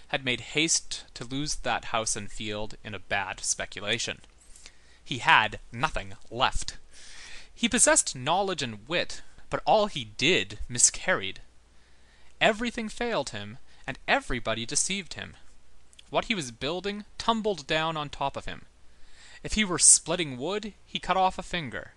had made haste to lose that house and field in a bad speculation. He had nothing left. He possessed knowledge and wit, but all he did miscarried. Everything failed him, and everybody deceived him. What he was building tumbled down on top of him. If he were splitting wood, he cut off a finger.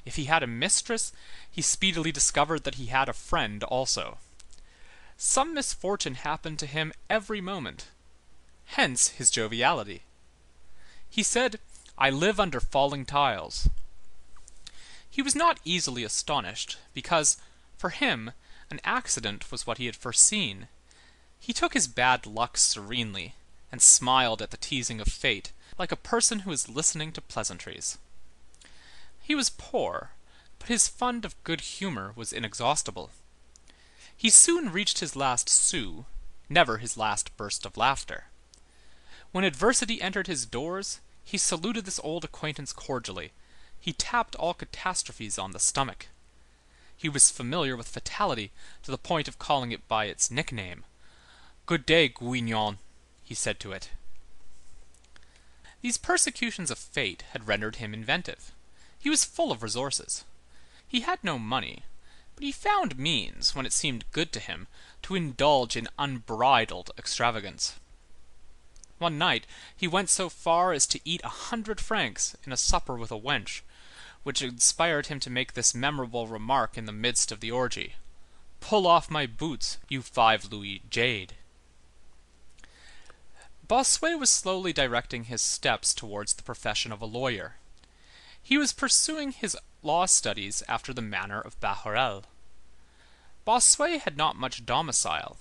If he had a mistress, he speedily discovered that he had a friend also. Some misfortune happened to him every moment. Hence his joviality. He said, "I live under falling tiles." He was not easily astonished, because, for him, an accident was what he had foreseen. He took his bad luck serenely, and smiled at the teasing of fate, like a person who is listening to pleasantries. He was poor, but his fund of good humor was inexhaustible. He soon reached his last sou, never his last burst of laughter. When adversity entered his doors, he saluted this old acquaintance cordially. He tapped all catastrophes on the stomach. He was familiar with fatality to the point of calling it by its nickname. "Good day, Guignon," he said to it. These persecutions of fate had rendered him inventive. He was full of resources. He had no money, but he found means, when it seemed good to him, to indulge in unbridled extravagance. One night he went so far as to eat 100 francs in a supper with a wench, which inspired him to make this memorable remark in the midst of the orgy: "Pull off my boots, you 5 louis jade." Bossuet was slowly directing his steps towards the profession of a lawyer. He was pursuing his law studies after the manner of Bahorel. Bossuet had not much domicile,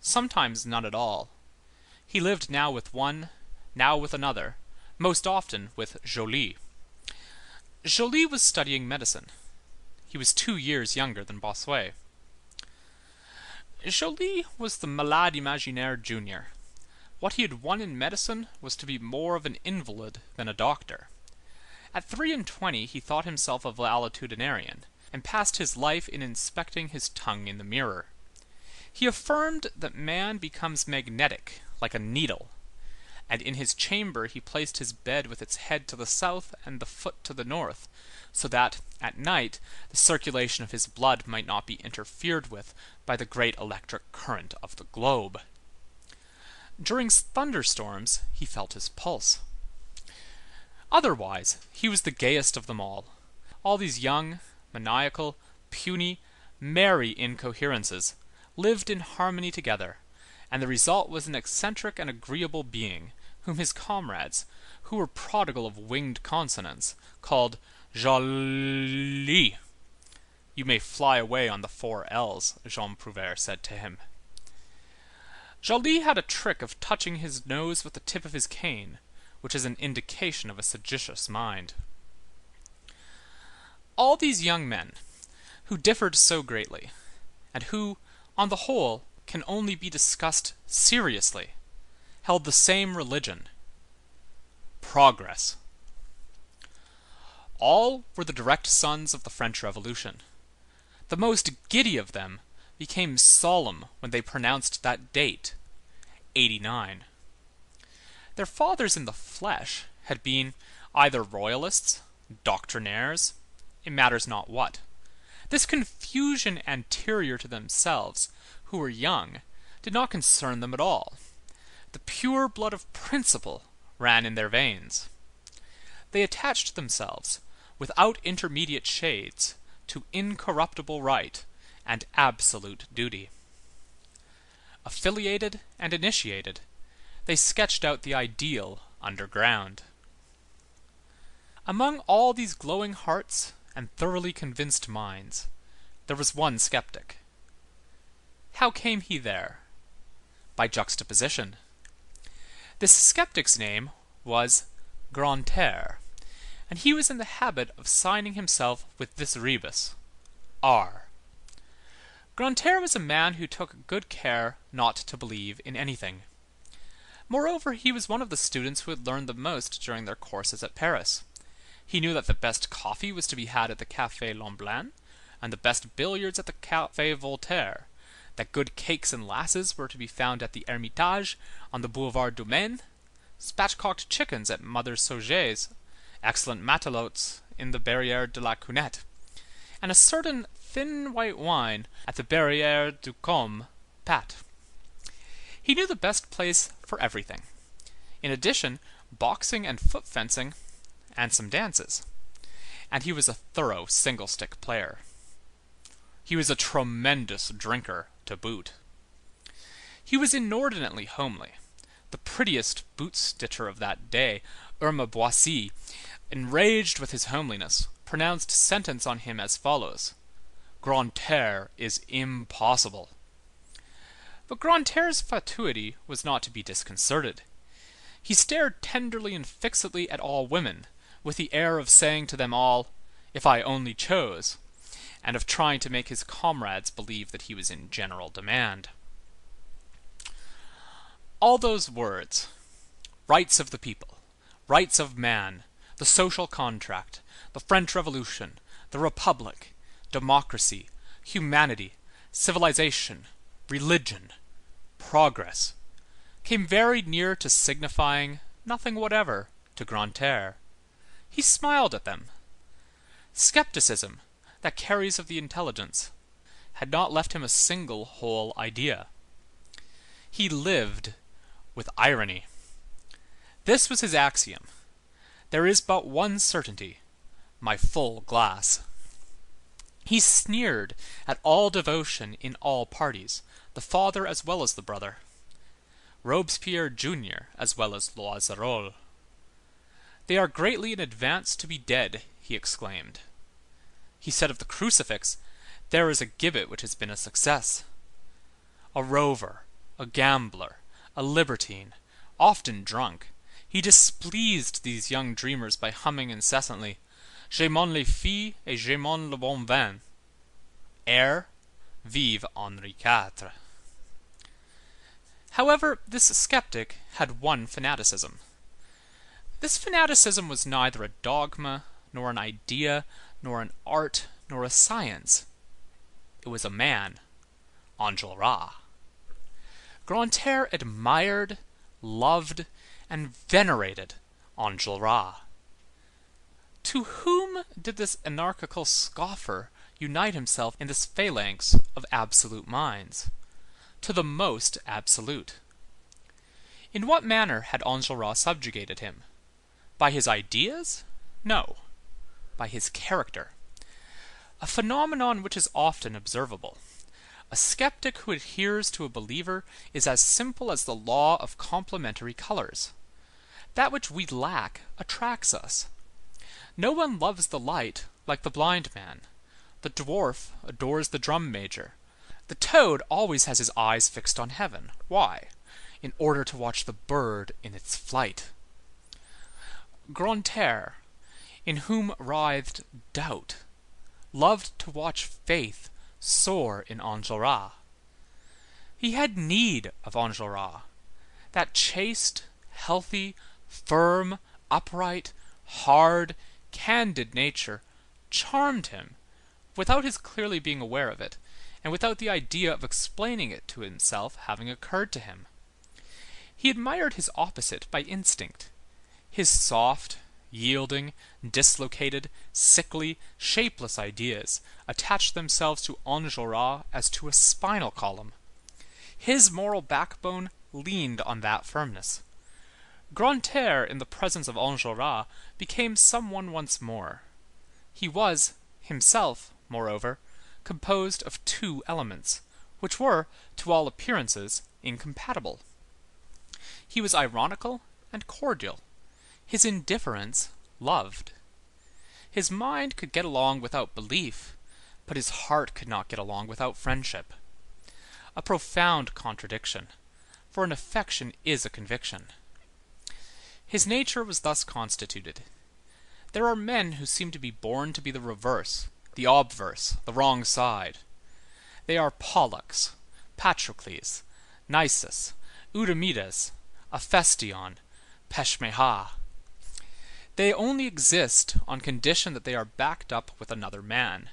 sometimes none at all. He lived now with one, now with another, most often with Joly. Joly was studying medicine. He was 2 years younger than Bossuet. Joly was the malade imaginaire junior. What he had won in medicine was to be more of an invalid than a doctor. At 23 he thought himself a valetudinarian, and passed his life in inspecting his tongue in the mirror. He affirmed that man becomes magnetic, like a needle, and in his chamber he placed his bed with its head to the south and the foot to the north, so that, at night, the circulation of his blood might not be interfered with by the great electric current of the globe. During thunderstorms he felt his pulse. Otherwise, he was the gayest of them all. All these young, maniacal, puny, merry incoherences lived in harmony together, and the result was an eccentric and agreeable being, whom his comrades, who were prodigal of winged consonants, called Joly. "You may fly away on the 4 L's," Jean Prouvaire said to him. Joly had a trick of touching his nose with the tip of his cane, which is an indication of a sagacious mind. All these young men, who differed so greatly, and who, on the whole, can only be discussed seriously, held the same religion: progress. All were the direct sons of the French Revolution. The most giddy of them became solemn when they pronounced that date, '89. Their fathers in the flesh had been either royalists, doctrinaires, it matters not what. This confusion anterior to themselves, who were young, did not concern them at all. The pure blood of principle ran in their veins. They attached themselves, without intermediate shades, to incorruptible right and absolute duty. Affiliated and initiated, they sketched out the ideal underground. Among all these glowing hearts and thoroughly convinced minds, there was one skeptic. How came he there? By juxtaposition. This skeptic's name was Grantaire, and he was in the habit of signing himself with this rebus, R. Grantaire was a man who took good care not to believe in anything. Moreover, he was one of the students who had learned the most during their courses at Paris. He knew that the best coffee was to be had at the Café Lemblin, and the best billiards at the Café Voltaire, that good cakes and lasses were to be found at the Hermitage on the Boulevard du Maine, spatchcocked chickens at Mother Sauget's, excellent matelotes in the Barrière de la Cunette, and a certain thin white wine at the Barrière du Combe Pat. He knew the best place for everything. In addition, boxing and foot fencing, and some dances. And he was a thorough single-stick player. He was a tremendous drinker to boot. He was inordinately homely. The prettiest boot-stitcher of that day, Irma Boissy, enraged with his homeliness, pronounced sentence on him as follows: "Grantaire is impossible." But Grantaire's fatuity was not to be disconcerted. He stared tenderly and fixedly at all women, with the air of saying to them all, "If I only chose," and of trying to make his comrades believe that he was in general demand. All those words, rights of the people, rights of man, the social contract, the French Revolution, the Republic, democracy, humanity, civilization, religion, progress, came very near to signifying nothing whatever to Grantaire. He smiled at them. Skepticism, that carries of the intelligence, had not left him a single whole idea. He lived with irony. This was his axiom: there is but one certainty, my full glass. He sneered at all devotion in all parties, the father as well as the brother, Robespierre Junior as well as Loizerolles. "They are greatly in advance to be dead," he exclaimed. He said of the crucifix, "There is a gibbet which has been a success." A rover, a gambler, a libertine, often drunk, he displeased these young dreamers by humming incessantly, "J'aime les filles et j'aime le bon vin." Air, Vive Henri IV. However, this skeptic had one fanaticism. This fanaticism was neither a dogma, nor an idea, nor an art, nor a science. It was a man, Enjolras. Grantaire admired, loved, and venerated Enjolras. To whom did this anarchical scoffer unite himself in this phalanx of absolute minds? To the most absolute. In what manner had Enjolras subjugated him? By his ideas? No. By his character. A phenomenon which is often observable. A skeptic who adheres to a believer is as simple as the law of complementary colors. That which we lack attracts us. No one loves the light like the blind man. The dwarf adores the drum major. The toad always has his eyes fixed on heaven. Why? In order to watch the bird in its flight. Grantaire, in whom writhed doubt, loved to watch faith soar in Enjolras. He had need of Enjolras. That chaste, healthy, firm, upright, hard, candid nature charmed him, without his clearly being aware of it, and without the idea of explaining it to himself having occurred to him. He admired his opposite by instinct. His soft, yielding, dislocated, sickly, shapeless ideas attached themselves to Enjolras as to a spinal column. His moral backbone leaned on that firmness. Grantaire, in the presence of Enjolras, became someone once more. He was, himself, moreover, composed of two elements, which were, to all appearances, incompatible. He was ironical and cordial. His indifference loved. His mind could get along without belief, but his heart could not get along without friendship. A profound contradiction, for an affection is a conviction. His nature was thus constituted. There are men who seem to be born to be the reverse, the obverse, the wrong side. They are Pollux, Patrocles, Nisus, Eudamidas, Hephaestion, Peshmerga. They only exist on condition that they are backed up with another man.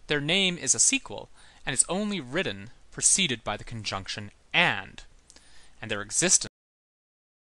Their name is a sequel, and is only written preceded by the conjunction and their existence